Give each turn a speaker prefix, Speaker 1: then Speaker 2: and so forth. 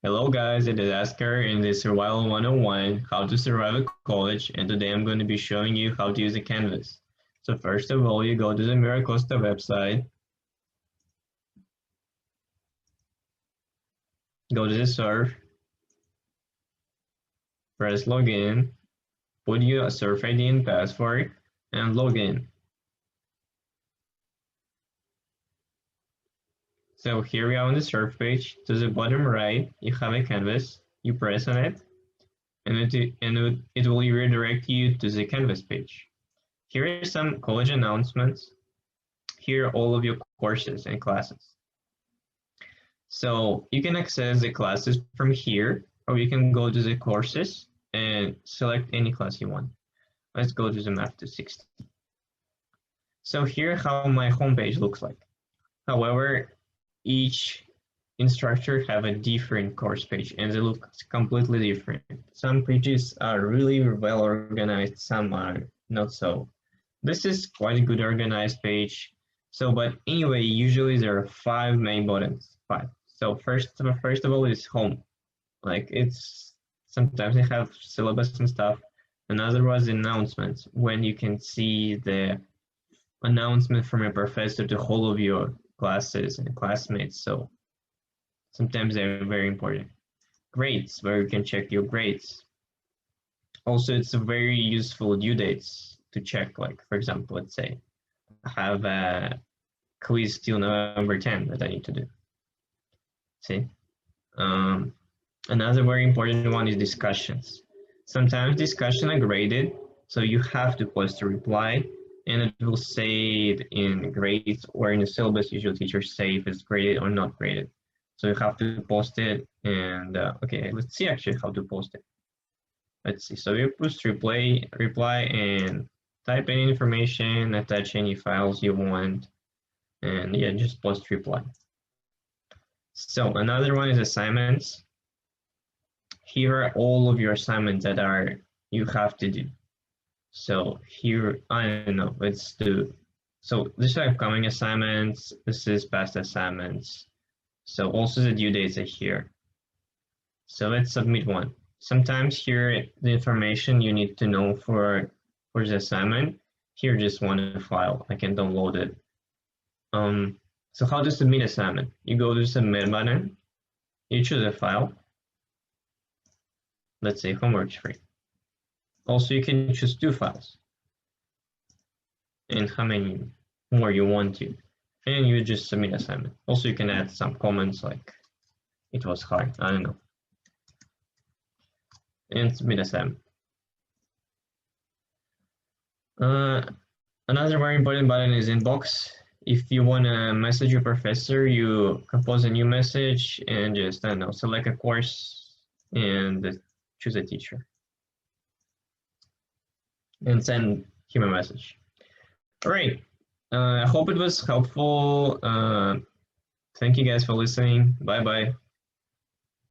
Speaker 1: Hello guys, it is Askar in the Survival 101, How to Survive at College, and today I'm going to be showing you how to use a canvas. So first of all, you go to the MiraCosta website, go to the serve, press login, put your serve ID and password, and log in. So here we are on the serve page. To the bottom right, you have a canvas. You press on it, and it will redirect you to the canvas page. Here are some college announcements. Here are all of your courses and classes. So you can access the classes from here, or you can go to the courses and select any class you want. Let's go to the Math to 60. So here how my homepage looks like. However, each instructor have a different course page and they look completely different. Some pages are really well organized, some are not so. This is quite a good organized page. So, but anyway, usually there are 5 main buttons, 5. So first of all is home. Like it's, sometimes they have syllabus and stuff. Another was announcements, when you can see the announcement from a professor to all of your classes and classmates. So sometimes they're very important. Grades, where you can check your grades. Also, it's a very useful due dates to check. Like, for example, let's say I have a quiz till November 10 that I need to do. See? Another very important one is discussions. Sometimes discussions are graded, so you have to post a reply, and it will say it in grades or in the syllabus. Usually teachers say if it's graded or not graded. So you have to post it, and okay, let's see actually how to post it. Let's see. So you post reply and type any information, attach any files you want, and yeah, just post reply. So another one is assignments. Here are all of your assignments that you have to do. So here, I don't know, let's do, so this are upcoming assignments, this is past assignments. So also the due dates are here. So let's submit one. Sometimes here, the information you need to know for the assignment, here just one file, I can download it. So how to submit assignment? You go to submit button, you choose a file. Let's say homework 3. Also, you can choose 2 files and how many more you want to, and you just submit assignment. Also, you can add some comments like it was hard, I don't know, and submit assignment. Another very important button is inbox. If you want to message your professor, you compose a new message and just, I don't know, select a course and choose a teacher and send him a message. All right, I hope it was helpful. Thank you guys for listening. Bye-bye.